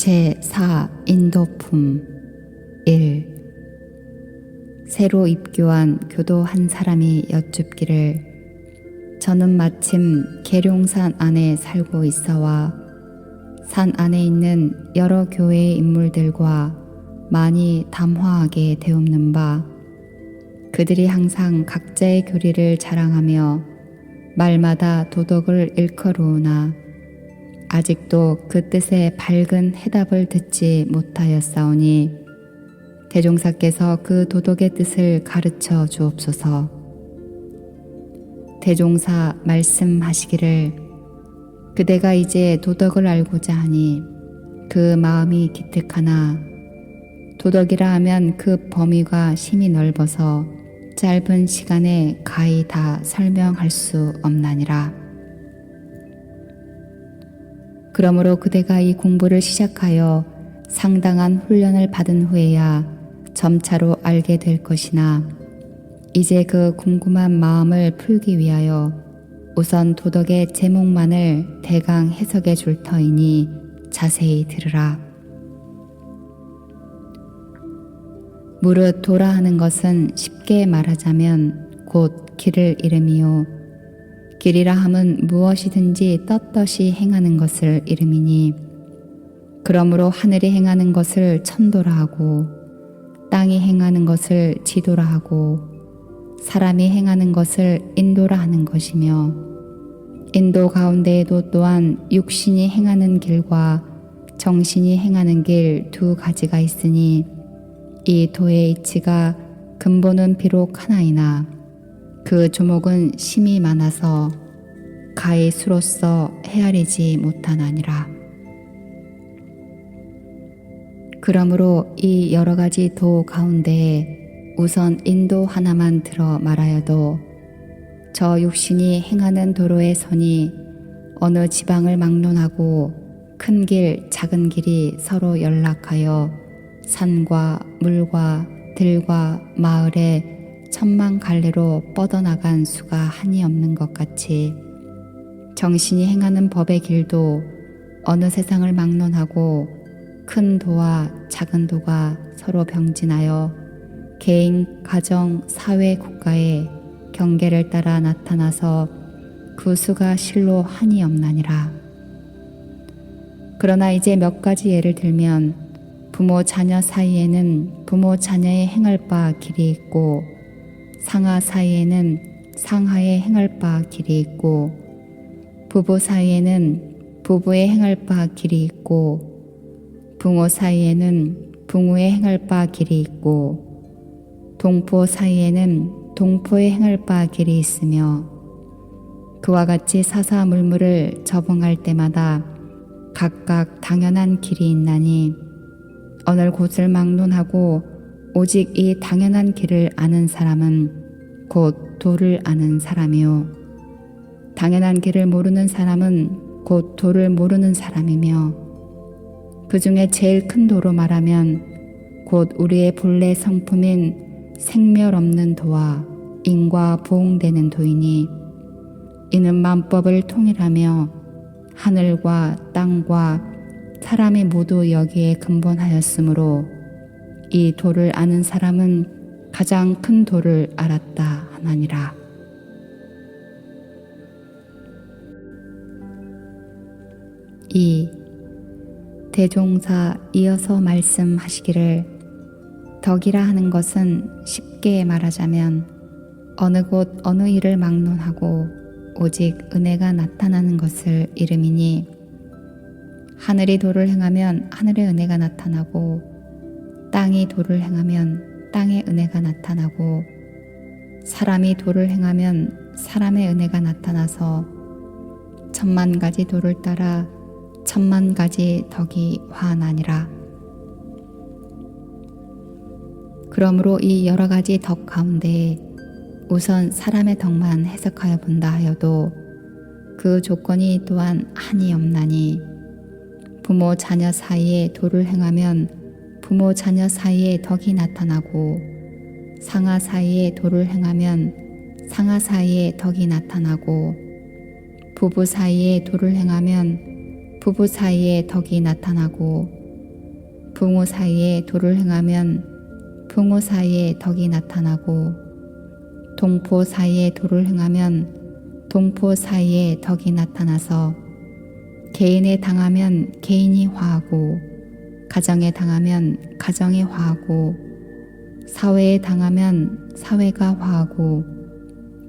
제4 인도품 1. 새로 입교한 교도 한 사람이 여쭙기를 저는 마침 계룡산 안에 살고 있어와 산 안에 있는 여러 교회의 인물들과 많이 담화하게 되옵는 바 그들이 항상 각자의 교리를 자랑하며 말마다 도덕을 일컬으우나 아직도 그 뜻에 밝은 해답을 듣지 못하였사오니 대종사께서 그 도덕의 뜻을 가르쳐 주옵소서. 대종사 말씀하시기를 그대가 이제 도덕을 알고자 하니 그 마음이 기특하나 도덕이라 하면 그 범위가 심히 넓어서 짧은 시간에 가히 다 설명할 수 없나니라. 그러므로 그대가 이 공부를 시작하여 상당한 훈련을 받은 후에야 점차로 알게 될 것이나 이제 그 궁금한 마음을 풀기 위하여 우선 도덕의 제목만을 대강 해석해 줄 터이니 자세히 들으라. 무릇 도라 하는 것은 쉽게 말하자면 곧 길을 이름이요 길이라 함은 무엇이든지 떳떳이 행하는 것을 이름이니 그러므로 하늘이 행하는 것을 천도라 하고 땅이 행하는 것을 지도라 하고 사람이 행하는 것을 인도라 하는 것이며 인도 가운데에도 또한 육신이 행하는 길과 정신이 행하는 길 두 가지가 있으니 이 도의 이치가 근본은 비록 하나이나 그 조목은 심이 많아서 가히 수로서 헤아리지 못하나니라. 그러므로 이 여러 가지 도 가운데에 우선 인도 하나만 들어 말하여도 저 육신이 행하는 도로의 선이 어느 지방을 막론하고 큰 길, 작은 길이 서로 연락하여 산과 물과 들과 마을에 천만 갈래로 뻗어나간 수가 한이 없는 것 같이 정신이 행하는 법의 길도 어느 세상을 막론하고 큰 도와 작은 도가 서로 병진하여 개인, 가정, 사회, 국가의 경계를 따라 나타나서 그 수가 실로 한이 없나니라. 그러나 이제 몇 가지 예를 들면 부모 자녀 사이에는 부모 자녀의 행할 바 길이 있고 상하 사이에는 상하의 행할 바 길이 있고 부부 사이에는 부부의 행할 바 길이 있고 부모 사이에는 부모의 행할 바 길이 있고 동포 사이에는 동포의 행할 바 길이 있으며 그와 같이 사사물물을 적응할 때마다 각각 당연한 길이 있나니 어느 곳을 막론하고 오직 이 당연한 길을 아는 사람은 곧 도를 아는 사람이요 당연한 길을 모르는 사람은 곧 도를 모르는 사람이며 그 중에 제일 큰 도로 말하면 곧 우리의 본래 성품인 생멸 없는 도와 인과 보응되는 도이니 이는 만법을 통일하며 하늘과 땅과 사람이 모두 여기에 근본하였으므로 이 도를 아는 사람은 가장 큰 도를 알았다 하나니라. 이 대종사 이어서 말씀하시기를 덕이라 하는 것은 쉽게 말하자면 어느 곳 어느 일을 막론하고 오직 은혜가 나타나는 것을 이름이니 하늘이 도를 행하면 하늘의 은혜가 나타나고 땅이 도를 행하면 땅의 은혜가 나타나고 사람이 도를 행하면 사람의 은혜가 나타나서 천만 가지 도를 따라 천만 가지 덕이 화하나니라. 그러므로 이 여러 가지 덕 가운데 우선 사람의 덕만 해석하여 본다 하여도 그 조건이 또한 한이 없나니 부모 자녀 사이에 도를 행하면 부모 자녀 사이에 덕이 나타나고 상하 사이에 도를 행하면 상하 사이에 덕이 나타나고 부부 사이에 도를 행하면 부부 사이에 덕이 나타나고 붕우 사이에 도를 행하면 붕우 사이에 덕이 나타나고 동포 사이에 도를 행하면 동포 사이에 덕이 나타나서 개인에 당하면 개인이 화하고 가정에 당하면 가정이 화하고 사회에 당하면 사회가 화하고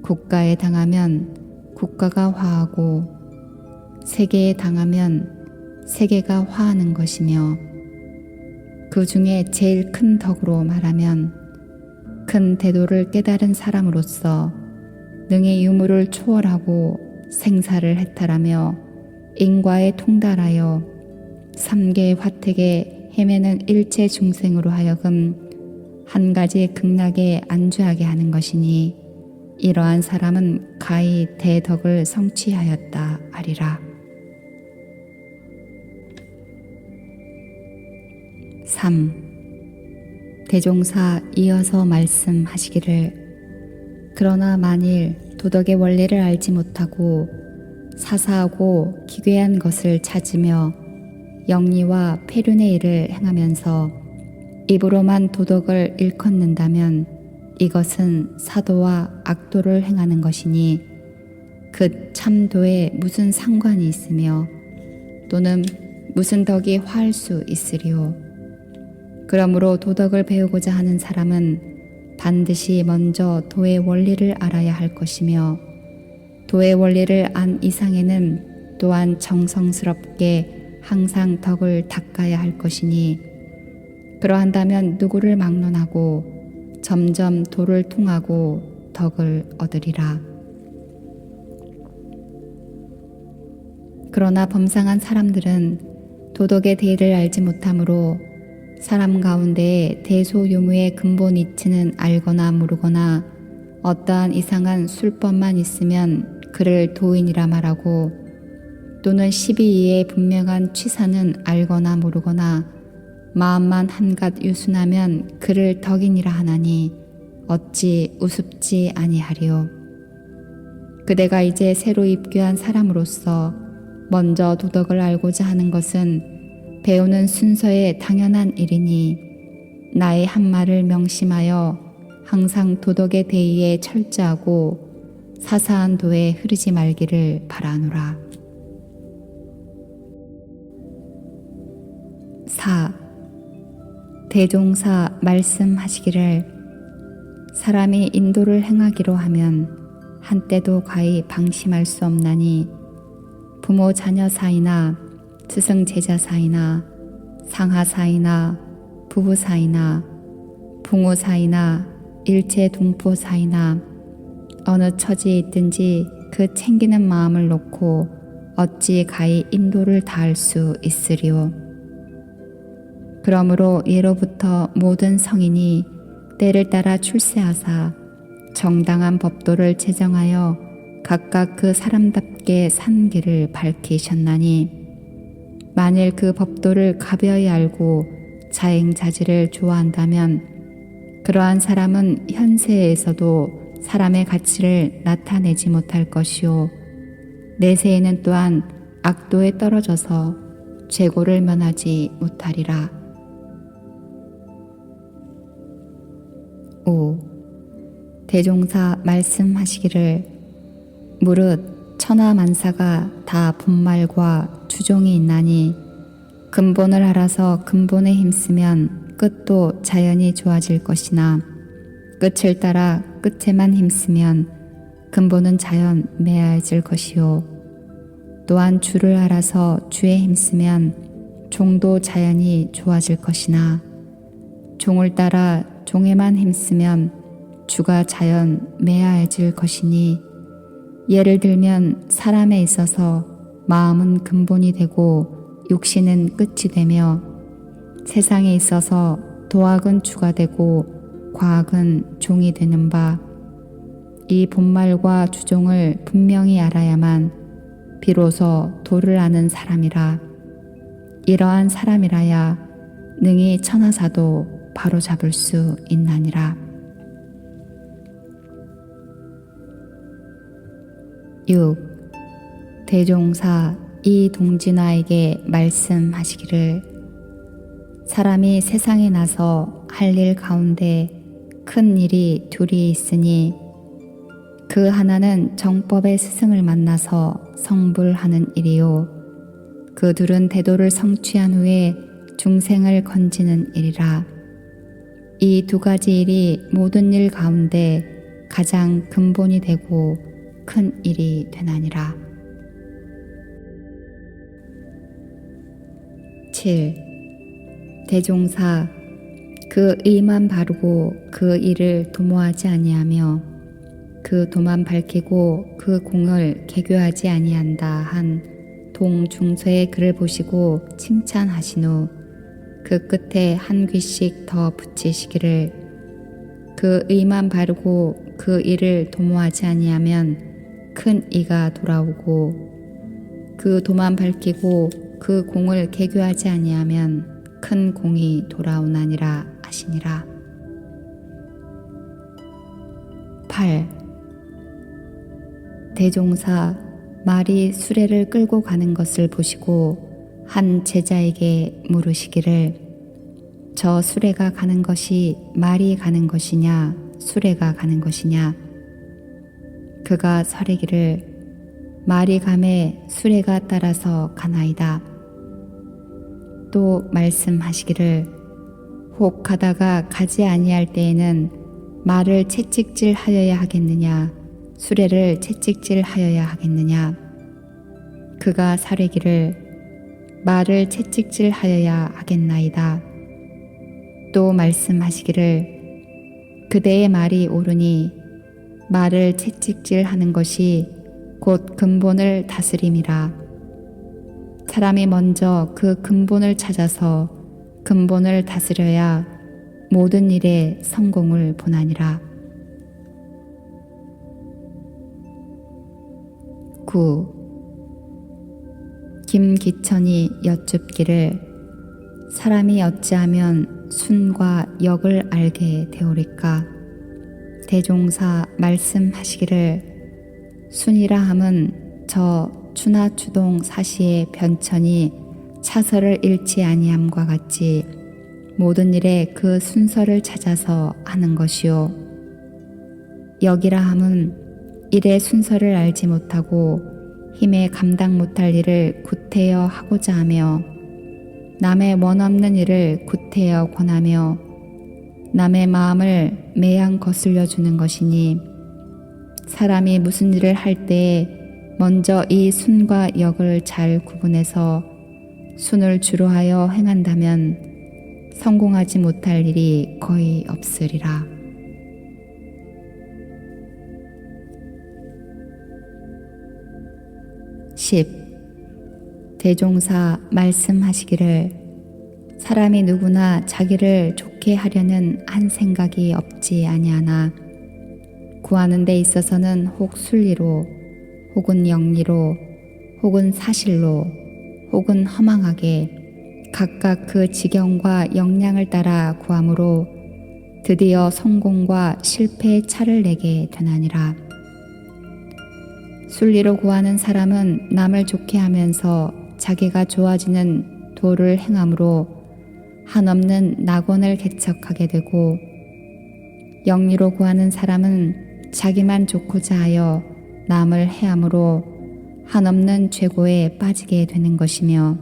국가에 당하면 국가가 화하고 세계에 당하면 세계가 화하는 것이며 그 중에 제일 큰 덕으로 말하면 큰 대도를 깨달은 사람으로서 능히 유무를 초월하고 생사를 해탈하며 인과에 통달하여 삼계의 화택에 헤매는 일체 중생으로 하여금 한 가지 극락에 안주하게 하는 것이니 이러한 사람은 가히 대덕을 성취하였다 하리라. 3. 대종사 이어서 말씀하시기를 그러나 만일 도덕의 원리를 알지 못하고 사사하고 기괴한 것을 찾으며 영리와 폐륜의 일을 행하면서 입으로만 도덕을 일컫는다면 이것은 사도와 악도를 행하는 것이니 그 참도에 무슨 상관이 있으며 또는 무슨 덕이 화할 수 있으리요. 그러므로 도덕을 배우고자 하는 사람은 반드시 먼저 도의 원리를 알아야 할 것이며 도의 원리를 안 이상에는 또한 정성스럽게 항상 덕을 닦아야 할 것이니 그러한다면 누구를 막론하고 점점 도를 통하고 덕을 얻으리라. 그러나 범상한 사람들은 도덕의 대의를 알지 못하므로 사람 가운데에 대소유무의 근본 이치는 알거나 모르거나 어떠한 이상한 술법만 있으면 그를 도인이라 말하고 또는 12이의 분명한 취사는 알거나 모르거나 마음만 한갓 유순하면 그를 덕인이라 하나니 어찌 우습지 아니하리요. 그대가 이제 새로 입교한 사람으로서 먼저 도덕을 알고자 하는 것은 배우는 순서에 당연한 일이니 나의 한 말을 명심하여 항상 도덕의 대의에 철저하고 사사한 도에 흐르지 말기를 바라노라. 4. 대종사 말씀하시기를 사람이 인도를 행하기로 하면 한때도 가히 방심할 수 없나니 부모 자녀 사이나 스승 제자 사이나 상하 사이나 부부 사이나 붕우 사이나 일체 동포 사이나 어느 처지에 있든지 그 챙기는 마음을 놓고 어찌 가히 인도를 다할 수 있으리요. 그러므로 예로부터 모든 성인이 때를 따라 출세하사 정당한 법도를 제정하여 각각 그 사람답게 산 길을 밝히셨나니 만일 그 법도를 가벼이 알고 자행자지를 좋아한다면 그러한 사람은 현세에서도 사람의 가치를 나타내지 못할 것이요 내세에는 또한 악도에 떨어져서 죄고를 면하지 못하리라. 5. 대종사 말씀하시기를 무릇 천하만사가 다 분말과 주종이 있나니 근본을 알아서 근본에 힘쓰면 끝도 자연히 좋아질 것이나 끝을 따라 끝에만 힘쓰면 근본은 자연 매아해질 것이요 또한 주를 알아서 주에 힘쓰면 종도 자연히 좋아질 것이나 종을 따라 종에만 힘쓰면 주가 자연 매아해질 것이니 예를 들면 사람에 있어서 마음은 근본이 되고 육신은 끝이 되며 세상에 있어서 도학은 주가 되고 과학은 종이 되는 바 이 본말과 주종을 분명히 알아야만 비로소 도를 아는 사람이라. 이러한 사람이라야 능히 천하사도 바로잡을 수 있나니라. 6. 대종사 이 동진아에게 말씀하시기를 사람이 세상에 나서 할 일 가운데 큰 일이 둘이 있으니 그 하나는 정법의 스승을 만나서 성불하는 일이요 그 둘은 대도를 성취한 후에 중생을 건지는 일이라. 이 두 가지 일이 모든 일 가운데 가장 근본이 되고 큰 일이 되나니라. 7. 대종사 그 의만 바르고 그 일을 도모하지 아니하며 그 도만 밝히고 그 공을 개교하지 아니한다 한 동중서의 글을 보시고 칭찬하신 후 그 끝에 한 귀씩 더 붙이시기를 그 의만 바르고 그 일을 도모하지 아니하면 큰 이가 돌아오고 그 도만 밝히고 그 공을 개교하지 아니하면 큰 공이 돌아오나니라 하시니라. 8. 대종사 말이 수레를 끌고 가는 것을 보시고 한 제자에게 물으시기를 저 수레가 가는 것이 말이 가는 것이냐 수레가 가는 것이냐. 그가 설하기를 말이 가매 수레가 따라서 가나이다. 또 말씀하시기를 혹 가다가 가지 아니할 때에는 말을 채찍질 하여야 하겠느냐 수레를 채찍질 하여야 하겠느냐. 그가 설하기를 말을 채찍질 하여야 하겠나이다. 또 말씀하시기를 그대의 말이 옳으니 말을 채찍질 하는 것이 곧 근본을 다스림이라. 사람이 먼저 그 근본을 찾아서 근본을 다스려야 모든 일에 성공을 보나니라. 9. 김기천이 여쭙기를 사람이 어찌하면 순과 역을 알게 되오리까. 대종사 말씀하시기를 순이라 함은 저 추나추동 사시의 변천이 차서를 잃지 아니함과 같이 모든 일에 그 순서를 찾아서 하는 것이요 역이라 함은 일의 순서를 알지 못하고 힘에 감당 못할 일을 구태여 하고자 하며 남의 원없는 일을 구태여 권하며 남의 마음을 매양 거슬려 주는 것이니 사람이 무슨 일을 할 때에 먼저 이 순과 역을 잘 구분해서 순을 주로 하여 행한다면 성공하지 못할 일이 거의 없으리라. 10. 대종사 말씀하시기를 사람이 누구나 자기를 좋게 하려는 한 생각이 없지 아니하나 구하는 데 있어서는 혹 순리로 혹은 영리로 혹은 사실로 혹은 허망하게 각각 그 지경과 역량을 따라 구함으로 드디어 성공과 실패의 차를 내게 되나니라. 순리로 구하는 사람은 남을 좋게 하면서 자기가 좋아지는 도를 행함으로 한없는 낙원을 개척하게 되고 영리로 구하는 사람은 자기만 좋고자 하여 남을 해함으로 한없는 죄고에 빠지게 되는 것이며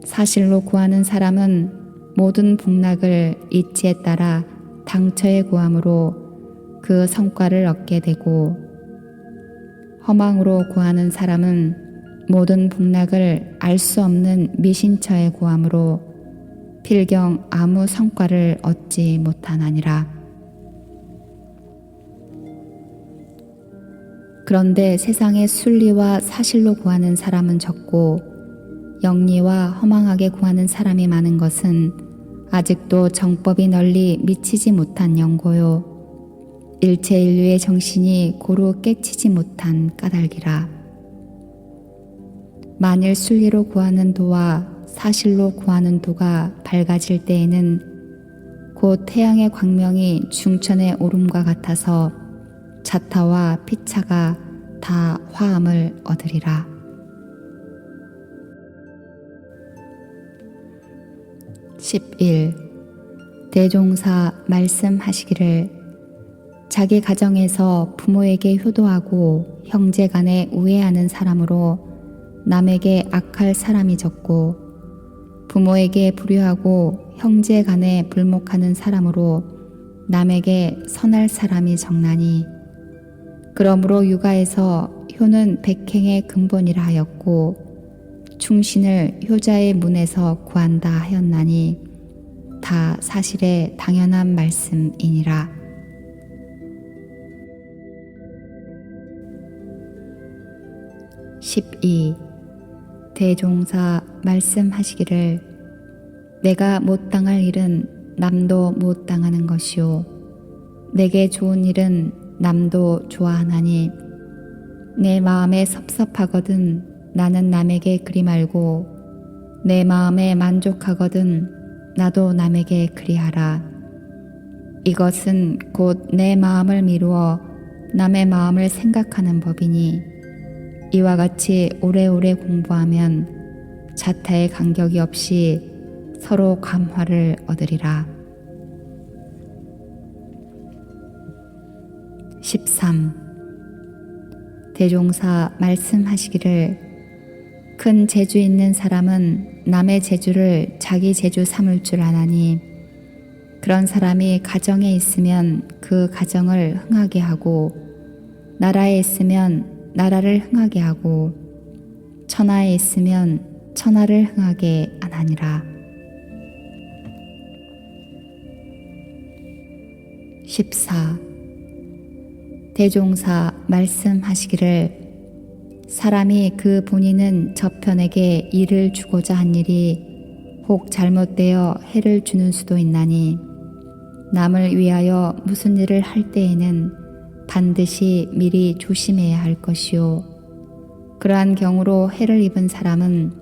사실로 구하는 사람은 모든 복락을 이치에 따라 당처에 구함으로 그 성과를 얻게 되고 허망으로 구하는 사람은 모든 복락을 알 수 없는 미신처에 구함으로 필경 아무 성과를 얻지 못하나니라. 그런데 세상에 순리와 사실로 구하는 사람은 적고 영리와 허망하게 구하는 사람이 많은 것은 아직도 정법이 널리 미치지 못한 연고요 일체 인류의 정신이 고루 깨치지 못한 까닭이라. 만일 순리로 구하는 도와 사실로 구하는 도가 밝아질 때에는 곧 태양의 광명이 중천의 오름과 같아서 자타와 피차가 다 화함을 얻으리라. 11. 대종사 말씀하시기를 자기 가정에서 부모에게 효도하고 형제 간에 우애하는 사람으로 남에게 악할 사람이 적고 부모에게 불효하고 형제 간에 불목하는 사람으로 남에게 선할 사람이 적나니 그러므로 육아에서 효는 백행의 근본이라 하였고 충신을 효자의 문에서 구한다 하였나니 다 사실에 당연한 말씀이니라. 12. 대종사 말씀하시기를 내가 못 당할 일은 남도 못 당하는 것이요 내게 좋은 일은 남도 좋아하나니 내 마음에 섭섭하거든 나는 남에게 그리 말고 내 마음에 만족하거든 나도 남에게 그리하라. 이것은 곧 내 마음을 미루어 남의 마음을 생각하는 법이니 이와 같이 오래오래 공부하면 자타의 간격이 없이 서로 감화를 얻으리라. 13. 대종사 말씀하시기를 큰 재주 있는 사람은 남의 재주를 자기 재주 삼을 줄 아나니 그런 사람이 가정에 있으면 그 가정을 흥하게 하고 나라에 있으면 나라를 흥하게 하고 천하에 있으면 천하를 흥하게 안하니라. 14. 대종사 말씀하시기를 사람이 그 본인은 저편에게 일을 주고자 한 일이 혹 잘못되어 해를 주는 수도 있나니 남을 위하여 무슨 일을 할 때에는 반드시 미리 조심해야 할 것이요 그러한 경우로 해를 입은 사람은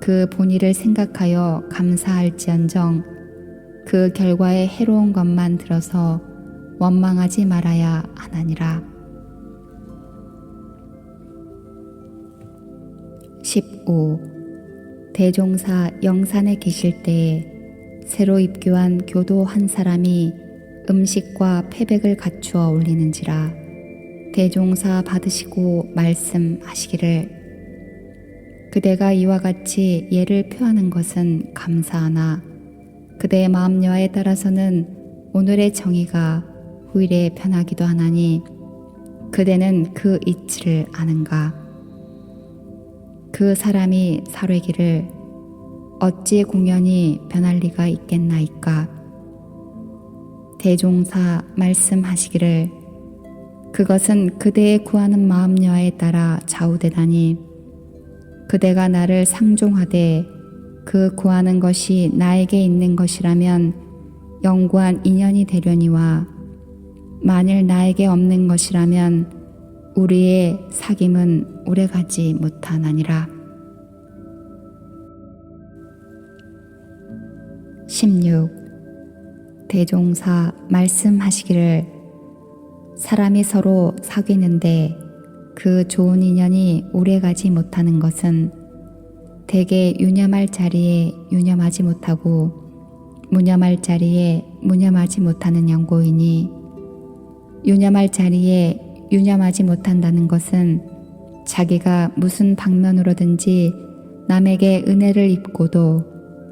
그 본의를 생각하여 감사할지언정 그 결과에 해로운 것만 들어서 원망하지 말아야 하나니라. 15. 대종사 영산에 계실 때에 새로 입교한 교도 한 사람이 음식과 패백을 갖추어 올리는지라 대종사 받으시고 말씀하시기를 그대가 이와 같이 예를 표하는 것은 감사하나 그대의 마음 여하에 따라서는 오늘의 정의가 후일에 변하기도 하나니 그대는 그 이치를 아는가. 그 사람이 사뢰기를 어찌 공연히 변할 리가 있겠나이까. 대종사 말씀하시기를 그것은 그대의 구하는 마음 여하에 따라 좌우되다니 그대가 나를 상종하되 그 구하는 것이 나에게 있는 것이라면 영구한 인연이 되려니와 만일 나에게 없는 것이라면 우리의 사귐은 오래가지 못하나니라. 16. 대종사 말씀하시기를 사람이 서로 사귀는데 그 좋은 인연이 오래가지 못하는 것은 대개 유념할 자리에 유념하지 못하고 무념할 자리에 무념하지 못하는 양고이니 유념할 자리에 유념하지 못한다는 것은 자기가 무슨 방면으로든지 남에게 은혜를 입고도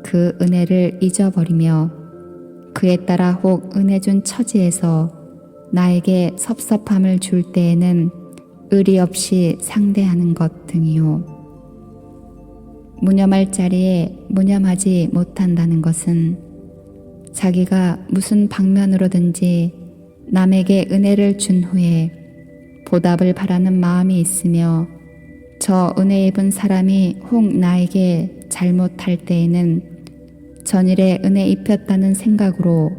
그 은혜를 잊어버리며 그에 따라 혹 은혜 준 처지에서 나에게 섭섭함을 줄 때에는 의리 없이 상대하는 것 등이요. 무념할 자리에 무념하지 못한다는 것은 자기가 무슨 방면으로든지 남에게 은혜를 준 후에 보답을 바라는 마음이 있으며 저 은혜 입은 사람이 혹 나에게 잘못할 때에는 전일에 은혜 입혔다는 생각으로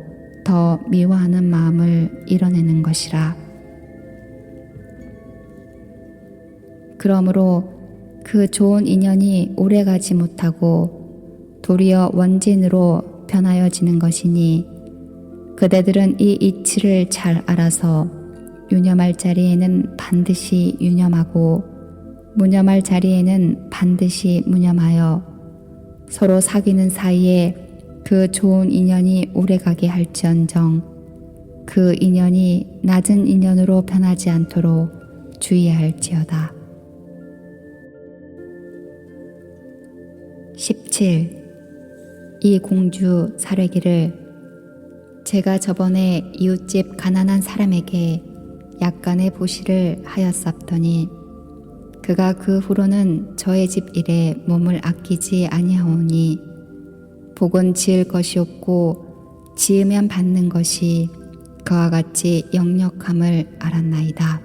더 미워하는 마음을 이뤄내는 것이라. 그러므로 그 좋은 인연이 오래가지 못하고 도리어 원진으로 변하여지는 것이니 그대들은 이 이치를 잘 알아서 유념할 자리에는 반드시 유념하고 무념할 자리에는 반드시 무념하여 서로 사귀는 사이에 그 좋은 인연이 오래가게 할지언정 그 인연이 낮은 인연으로 변하지 않도록 주의할지어다. 17. 이 공주 사례기를 제가 저번에 이웃집 가난한 사람에게 약간의 보시를 하였사더니 그가 그 후로는 저의 집 일에 몸을 아끼지 아니하오니 복은 지을 것이 없고 지으면 받는 것이 그와 같이 역력함을 알았나이다.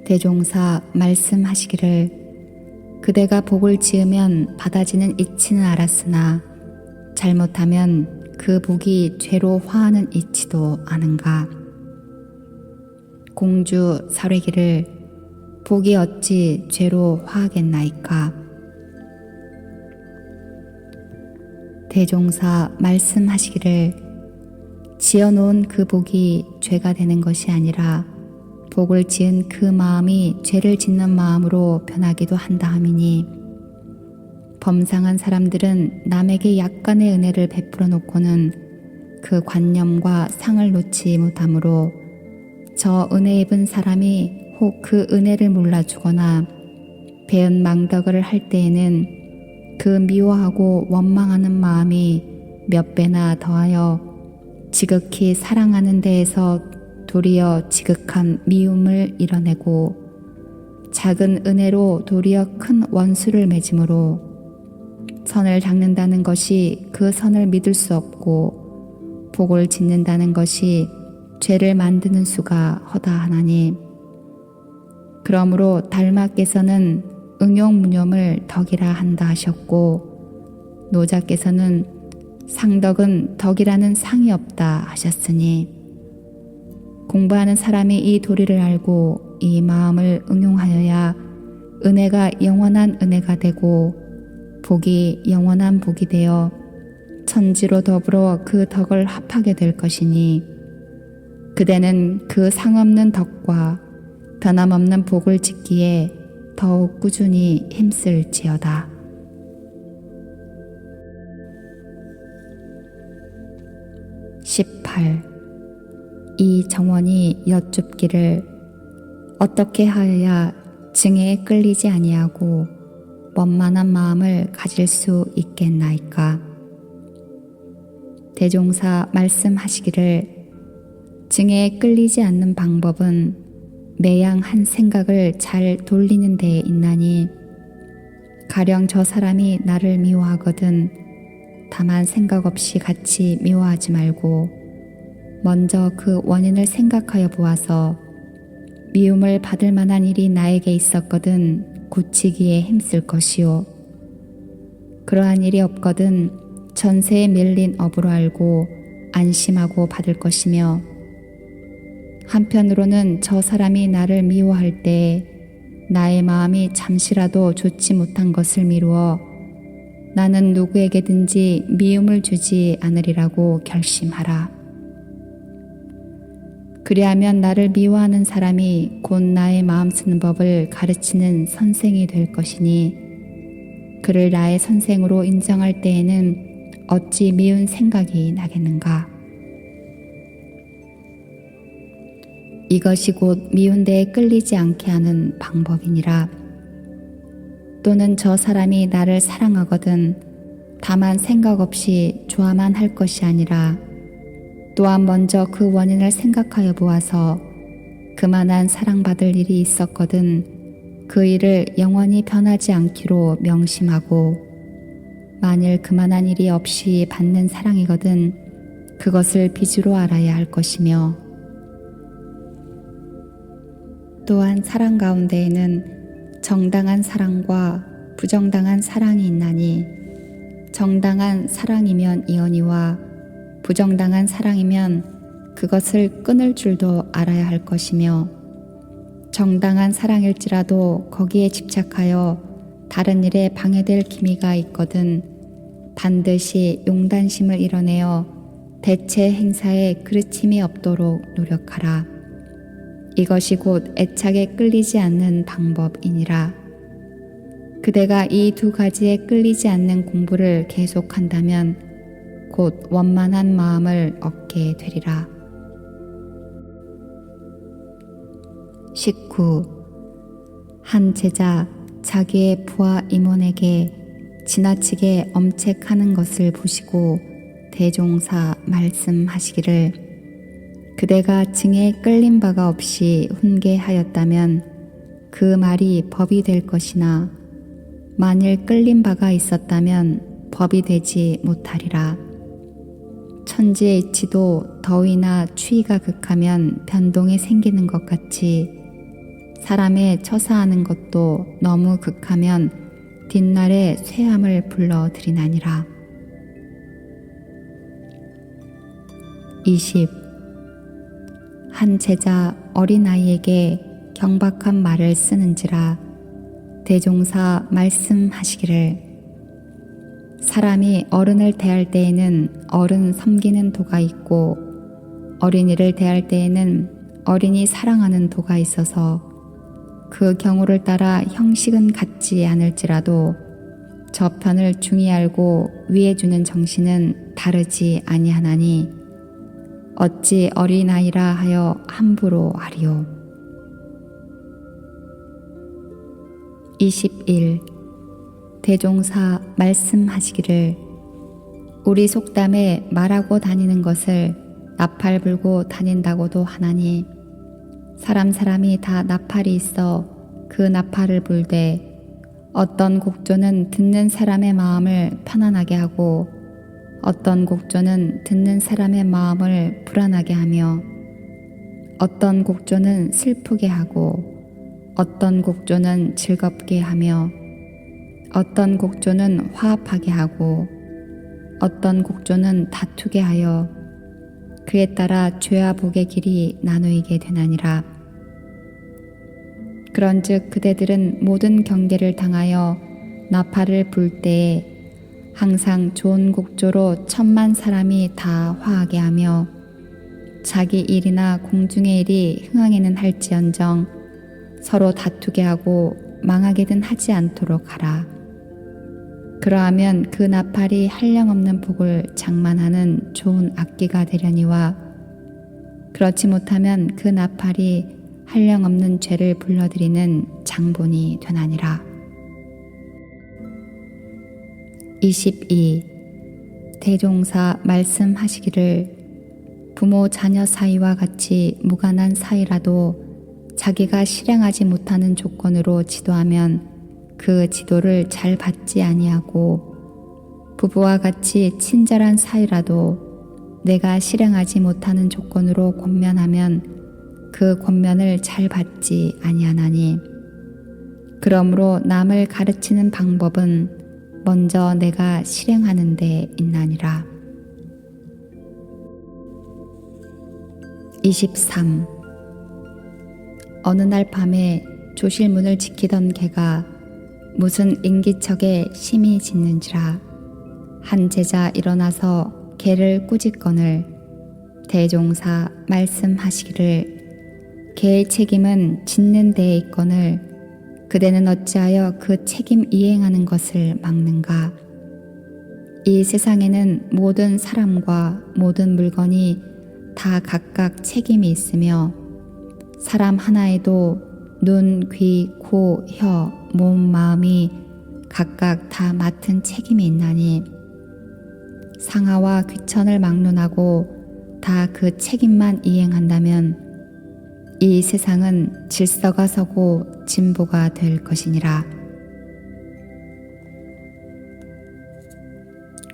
대종사 말씀하시기를 그대가 복을 지으면 받아지는 이치는 알았으나 잘못하면 그 복이 죄로 화하는 이치도 아는가. 공주 사례기를 복이 어찌 죄로 화하겠나이까. 대종사 말씀하시기를 지어놓은 그 복이 죄가 되는 것이 아니라 복을 지은 그 마음이 죄를 짓는 마음으로 변하기도 한다 함이니 범상한 사람들은 남에게 약간의 은혜를 베풀어 놓고는 그 관념과 상을 놓지 못하므로 저 은혜 입은 사람이 혹 그 은혜를 몰라주거나 배은 망덕을 할 때에는 그 미워하고 원망하는 마음이 몇 배나 더하여 지극히 사랑하는 데에서 도리어 지극한 미움을 이뤄내고 작은 은혜로 도리어 큰 원수를 맺음으로 선을 닦는다는 것이 그 선을 믿을 수 없고 복을 짓는다는 것이 죄를 만드는 수가 허다하나니 그러므로 달마께서는 응용무념을 덕이라 한다 하셨고 노자께서는 상덕은 덕이라는 상이 없다 하셨으니 공부하는 사람이 이 도리를 알고 이 마음을 응용하여야 은혜가 영원한 은혜가 되고 복이 영원한 복이 되어 천지로 더불어 그 덕을 합하게 될 것이니 그대는 그 상없는 덕과 변함없는 복을 짓기에 더욱 꾸준히 힘쓸지어다. 18. 이 정원이 여쭙기를 어떻게 하여야 증애에 끌리지 아니하고 원만한 마음을 가질 수 있겠나이까. 대종사 말씀하시기를 증애에 끌리지 않는 방법은 매양 한 생각을 잘 돌리는 데에 있나니 가령 저 사람이 나를 미워하거든 다만 생각 없이 같이 미워하지 말고 먼저 그 원인을 생각하여 보아서 미움을 받을 만한 일이 나에게 있었거든 고치기에 힘쓸 것이요 그러한 일이 없거든 전세에 밀린 업으로 알고 안심하고 받을 것이며 한편으로는 저 사람이 나를 미워할 때 나의 마음이 잠시라도 좋지 못한 것을 미루어 나는 누구에게든지 미움을 주지 않으리라고 결심하라. 그리하면 나를 미워하는 사람이 곧 나의 마음 쓰는 법을 가르치는 선생이 될 것이니 그를 나의 선생으로 인정할 때에는 어찌 미운 생각이 나겠는가. 이것이 곧 미운 데에 끌리지 않게 하는 방법이니라. 또는 저 사람이 나를 사랑하거든 다만 생각 없이 좋아만 할 것이 아니라 또한 먼저 그 원인을 생각하여 보아서 그만한 사랑받을 일이 있었거든 그 일을 영원히 변하지 않기로 명심하고 만일 그만한 일이 없이 받는 사랑이거든 그것을 빚으로 알아야 할 것이며 또한 사랑 가운데에는 정당한 사랑과 부정당한 사랑이 있나니 정당한 사랑이면 이언이와 부정당한 사랑이면 그것을 끊을 줄도 알아야 할 것이며 정당한 사랑일지라도 거기에 집착하여 다른 일에 방해될 기미가 있거든 반드시 용단심을 이뤄내어 대체 행사에 그르침이 없도록 노력하라. 이것이 곧 애착에 끌리지 않는 방법이니라. 그대가 이 두 가지에 끌리지 않는 공부를 계속한다면 곧 원만한 마음을 얻게 되리라. 19. 한 제자 자기의 부하 임원에게 지나치게 엄책하는 것을 보시고 대종사 말씀하시기를, 그대가 증에 끌린 바가 없이 훈계하였다면 그 말이 법이 될 것이나 만일 끌린 바가 있었다면 법이 되지 못하리라. 천지의 이치도 더위나 추위가 극하면 변동이 생기는 것 같이 사람의 처사하는 것도 너무 극하면 뒷날에 쇠함을 불러들이나니라. 20. 한 제자 어린아이에게 경박한 말을 쓰는지라 대종사 말씀하시기를, 사람이 어른을 대할 때에는 어른 섬기는 도가 있고 어린이를 대할 때에는 어린이 사랑하는 도가 있어서 그 경우를 따라 형식은 같지 않을지라도 저편을 중히 알고 위에 주는 정신은 다르지 아니하나니 어찌 어린아이라 하여 함부로 하리요. 21. 대종사 말씀하시기를, 우리 속담에 말하고 다니는 것을 나팔 불고 다닌다고도 하나니 사람이 다 나팔이 있어 그 나팔을 불되 어떤 곡조는 듣는 사람의 마음을 편안하게 하고 어떤 곡조는 듣는 사람의 마음을 불안하게 하며 어떤 곡조는 슬프게 하고 어떤 곡조는 즐겁게 하며 어떤 곡조는 화합하게 하고 어떤 곡조는 다투게 하여 그에 따라 죄와 복의 길이 나누이게 되나니라. 그런즉 그대들은 모든 경계를 당하여 나팔을 불 때에 항상 좋은 곡조로 천만 사람이 다 화하게 하며 자기 일이나 공중의 일이 흥하게는 할지언정 서로 다투게 하고 망하게든 하지 않도록 하라. 그러하면 그 나팔이 한량없는 복을 장만하는 좋은 악기가 되려니와 그렇지 못하면 그 나팔이 한량없는 죄를 불러들이는 장본이 되나니라. 22. 대종사 말씀하시기를, 부모 자녀 사이와 같이 무관한 사이라도 자기가 실행하지 못하는 조건으로 지도하면 그 지도를 잘 받지 아니하고 부부와 같이 친절한 사이라도 내가 실행하지 못하는 조건으로 권면하면 그 권면을 잘 받지 아니하나니, 그러므로 남을 가르치는 방법은 먼저 내가 실행하는 데 있나니라. 23. 어느 날 밤에 조실문을 지키던 개가 무슨 인기척에 심히 짖는지라 한 제자 일어나서 개를 꾸짖거늘 대종사 말씀하시기를, 개의 책임은 짖는 데에 있거늘 그대는 어찌하여 그 책임 이행하는 것을 막는가. 이 세상에는 모든 사람과 모든 물건이 다 각각 책임이 있으며 사람 하나에도 눈, 귀, 코, 혀, 몸, 마음이 각각 다 맡은 책임이 있나니 상하와 귀천을 막론하고 다 그 책임만 이행한다면 이 세상은 질서가 서고 진보가 될 것이니라.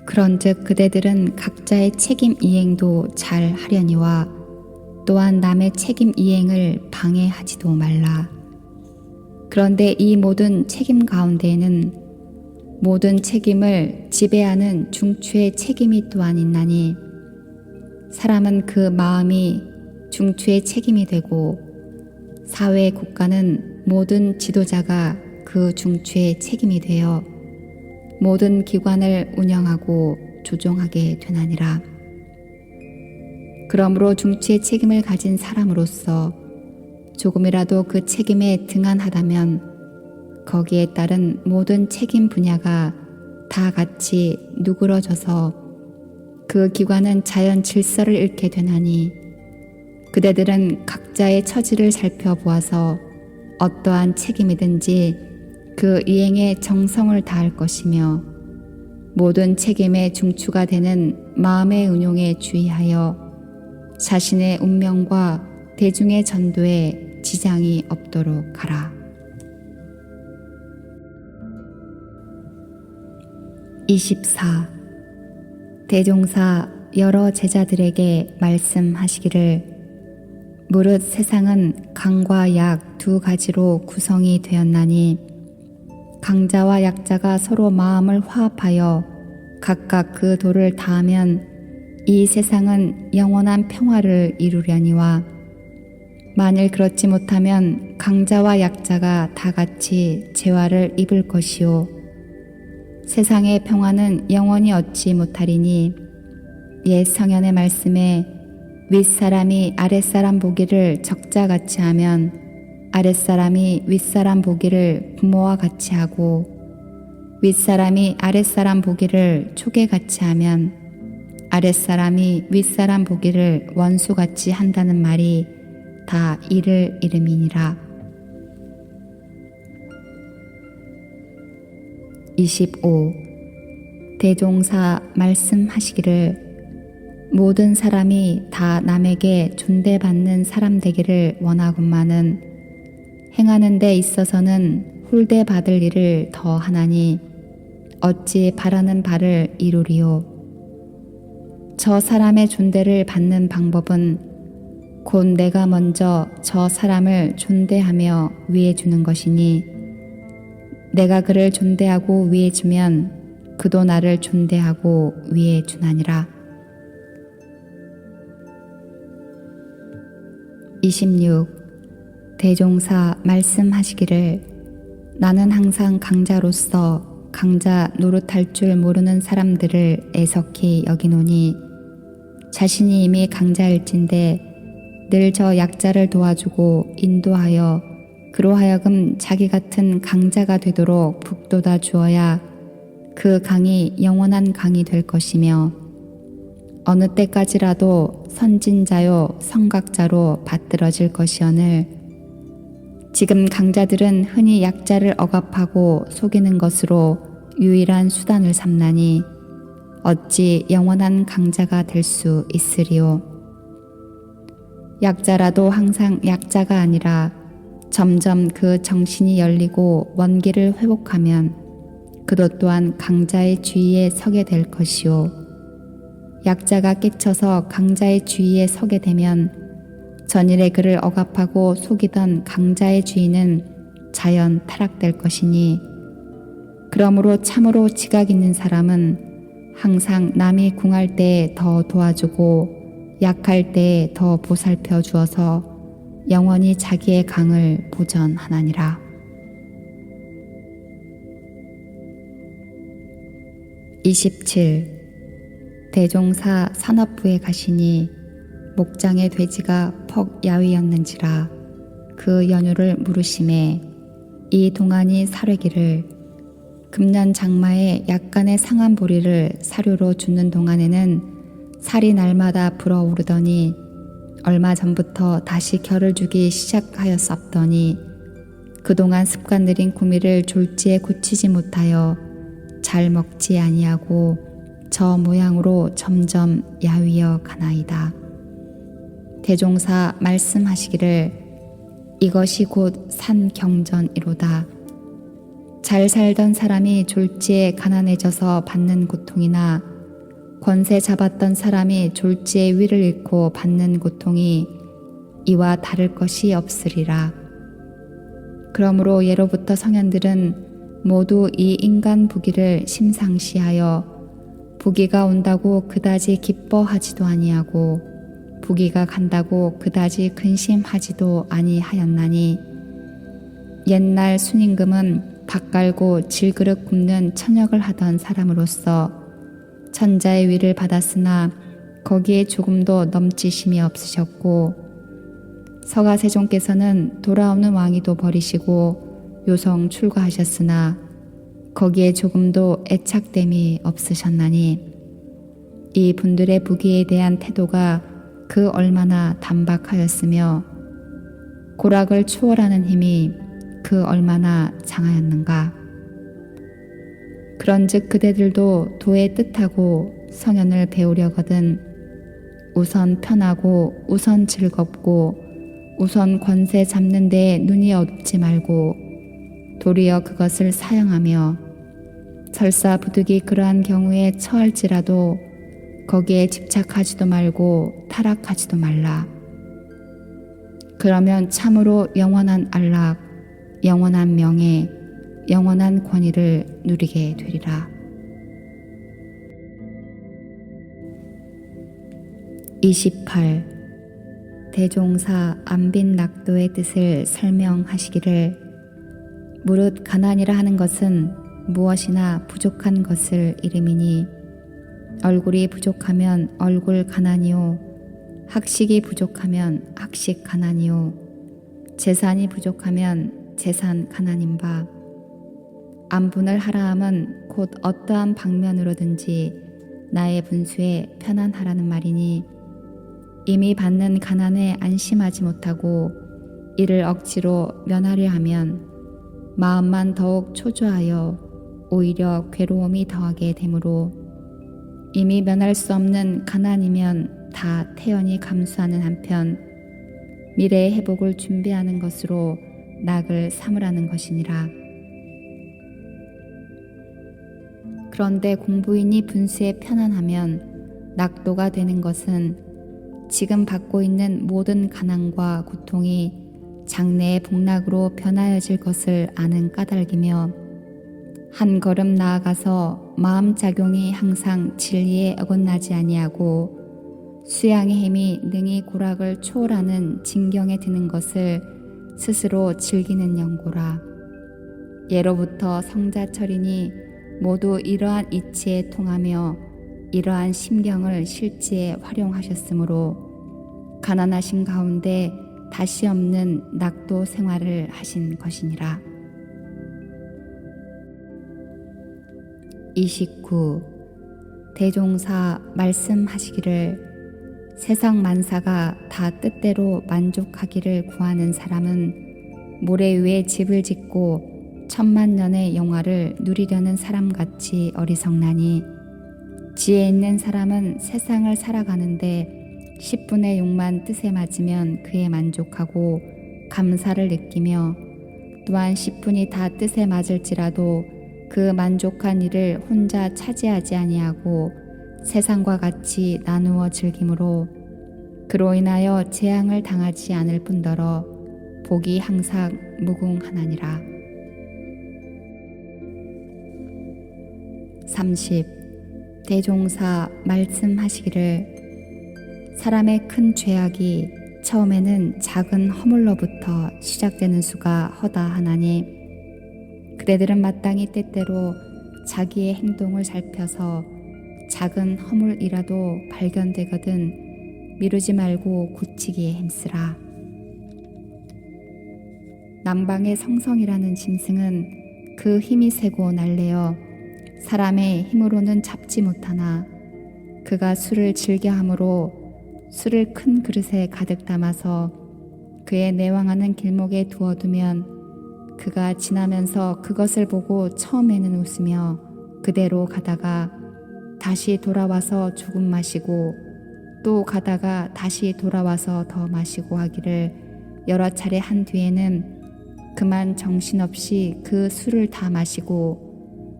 그런즉 그대들은 각자의 책임 이행도 잘 하려니와 또한 남의 책임 이행을 방해하지도 말라. 그런데 이 모든 책임 가운데에는 모든 책임을 지배하는 중추의 책임이 또한 있나니 사람은 그 마음이 중추의 책임이 되고 사회 국가는 모든 지도자가 그 중추의 책임이 되어 모든 기관을 운영하고 조종하게 되나니라. 그러므로 중추의 책임을 가진 사람으로서 조금이라도 그 책임에 등한하다면 거기에 따른 모든 책임 분야가 다 같이 누그러져서 그 기관은 자연 질서를 잃게 되나니 그대들은 각자의 처지를 살펴보아서 어떠한 책임이든지 그 이행에 정성을 다할 것이며 모든 책임의 중추가 되는 마음의 운용에 주의하여 자신의 운명과 대중의 전도에 지장이 없도록 하라. 24. 대종사 여러 제자들에게 말씀하시기를 무릇 세상은 강과 약 두 가지로 구성이 되었나니 강자와 약자가 서로 마음을 화합하여 각각 그 도를 다하면 이 세상은 영원한 평화를 이루려니와 만일 그렇지 못하면 강자와 약자가 다 같이 재화를 입을 것이요 세상의 평화는 영원히 얻지 못하리니 옛 성현의 말씀에 윗사람이 아랫사람 보기를 적자같이 하면 아랫사람이 윗사람 보기를 부모와 같이 하고 윗사람이 아랫사람 보기를 초계같이 하면 아랫사람이 윗사람 보기를 원수같이 한다는 말이 다 이를 이름이니라. 25. 대종사 말씀하시기를 모든 사람이 다 남에게 존대받는 사람 되기를 원하건만은 행하는 데 있어서는 홀대받을 일을 더 하나니 어찌 바라는 바를 이루리요. 저 사람의 존대를 받는 방법은 곧 내가 먼저 저 사람을 존대하며 위해 주는 것이니 내가 그를 존대하고 위해 주면 그도 나를 존대하고 위해 주나니라. 26. 대종사 말씀하시기를 나는 항상 강자로서 강자 노릇할 줄 모르는 사람들을 애석히 여기노니 자신이 이미 강자일진데 늘 저 약자를 도와주고 인도하여 그로 하여금 자기 같은 강자가 되도록 북돋아 주어야 그 강이 영원한 강이 될 것이며 어느 때까지라도 선진자요 성각자로 받들어질 것이오늘 지금 강자들은 흔히 약자를 억압하고 속이는 것으로 유일한 수단을 삼나니 어찌 영원한 강자가 될 수 있으리요. 약자라도 항상 약자가 아니라 점점 그 정신이 열리고 원기를 회복하면 그도 또한 강자의 주위에 서게 될 것이요. 약자가 깨쳐서 강자의 주위에 서게 되면 전일에 그를 억압하고 속이던 강자의 주인은 자연 타락될 것이니 그러므로 참으로 지각 있는 사람은 항상 남이 궁할 때에 더 도와주고 약할 때에 더 보살펴 주어서 영원히 자기의 강을 보전하나니라. 27. 대종사 산업부에 가시니 목장의 돼지가 퍽 야위었는지라 그 연유를 물으심에 이 동안이 사뢰기를 금년 장마에 약간의 상한 보리를 사료로 주는 동안에는 살이 날마다 불어오르더니 얼마 전부터 다시 결을 주기 시작하였었더니 그동안 습관 들인 구미를 졸지에 고치지 못하여 잘 먹지 아니하고 저 모양으로 점점 야위어 가나이다. 대종사 말씀하시기를 이것이 곧 산경전이로다. 잘 살던 사람이 졸지에 가난해져서 받는 고통이나 권세 잡았던 사람이 졸지에 위를 잃고 받는 고통이 이와 다를 것이 없으리라. 그러므로 예로부터 성현들은 모두 이 인간 부귀를 심상시하여 부귀가 온다고 그다지 기뻐하지도 아니하고 부귀가 간다고 그다지 근심하지도 아니하였나니 옛날 순임금은 밥 깔고 질그릇 굽는 천역을 하던 사람으로서 천자의 위를 받았으나 거기에 조금도 넘치심이 없으셨고 서가세종께서는 돌아오는 왕위도 버리시고 요성 출가하셨으나 거기에 조금도 애착됨이 없으셨나니 이 분들의 부귀에 대한 태도가 그 얼마나 단박하였으며 고락을 추월하는 힘이 그 얼마나 장하였는가. 그런즉 그대들도 도의 뜻하고 성현을 배우려거든 우선 편하고 우선 즐겁고 우선 권세 잡는 데에 눈이 없지 말고 도리어 그것을 사양하며 설사 부득이 그러한 경우에 처할지라도 거기에 집착하지도 말고 타락하지도 말라. 그러면 참으로 영원한 안락, 영원한 명예, 영원한 권위를 누리게 되리라. 28. 대종사 안빈낙도의 뜻을 설명하시기를 무릇 가난이라 하는 것은 무엇이나 부족한 것을 이름이니 얼굴이 부족하면 얼굴 가난이요 학식이 부족하면 학식 가난이요 재산이 부족하면 재산 가난인 바 안분을 하라 함은 곧 어떠한 방면으로든지 나의 분수에 편안하라는 말이니 이미 받는 가난에 안심하지 못하고 이를 억지로 면하려 하면 마음만 더욱 초조하여 오히려 괴로움이 더하게 되므로 이미 면할 수 없는 가난이면 다 태연히 감수하는 한편 미래의 회복을 준비하는 것으로 낙을 삼으라는 것이니라. 그런데 공부인이 분수에 편안하면 낙도가 되는 것은 지금 받고 있는 모든 가난과 고통이 장래의 복락으로 변하여질 것을 아는 까닭이며 한 걸음 나아가서 마음작용이 항상 진리에 어긋나지 아니하고 수양의 힘이 능히 고락을 초월하는 진경에 드는 것을 스스로 즐기는 연고라. 예로부터 성자철이니 모두 이러한 이치에 통하며 이러한 심경을 실지에 활용하셨으므로 가난하신 가운데 다시 없는 낙도 생활을 하신 것이니라. 29. 대종사 말씀하시기를 세상 만사가 다 뜻대로 만족하기를 구하는 사람은 모래 위에 집을 짓고 천만년의 영화를 누리려는 사람같이 어리석나니 지혜 있는 사람은 세상을 살아가는데 10분의 6만 뜻에 맞으면 그에 만족하고 감사를 느끼며 또한 10분이 다 뜻에 맞을지라도 그 만족한 일을 혼자 차지하지 아니하고 세상과 같이 나누어 즐기므로 그로 인하여 재앙을 당하지 않을 뿐더러 복이 항상 무궁하나니라. 30. 대종사 말씀하시기를 사람의 큰 죄악이 처음에는 작은 허물로부터 시작되는 수가 허다하나니 그대들은 마땅히 때때로 자기의 행동을 살펴서 작은 허물이라도 발견되거든 미루지 말고 고치기에 힘쓰라. 남방의 성성이라는 짐승은 그 힘이 세고 날래어 사람의 힘으로는 잡지 못하나 그가 술을 즐겨함으로 술을 큰 그릇에 가득 담아서 그의 내왕하는 길목에 두어두면 그가 지나면서 그것을 보고 처음에는 웃으며 그대로 가다가 다시 돌아와서 조금 마시고 또 가다가 다시 돌아와서 더 마시고 하기를 여러 차례 한 뒤에는 그만 정신없이 그 술을 다 마시고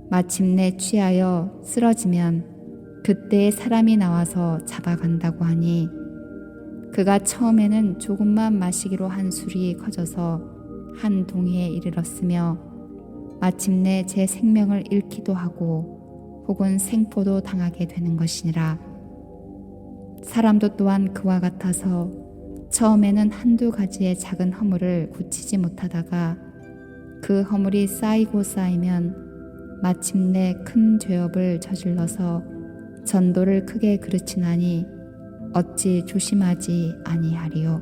마침내 취하여 쓰러지면 그때에 사람이 나와서 잡아간다고 하니 그가 처음에는 조금만 마시기로 한 술이 커져서 한 동이에 이르렀으며 마침내 제 생명을 잃기도 하고 혹은 생포도 당하게 되는 것이니라. 사람도 또한 그와 같아서 처음에는 한두 가지의 작은 허물을 고치지 못하다가 그 허물이 쌓이고 쌓이면 마침내 큰 죄업을 저질러서 전도를 크게 그르치나니 어찌 조심하지 아니하리요.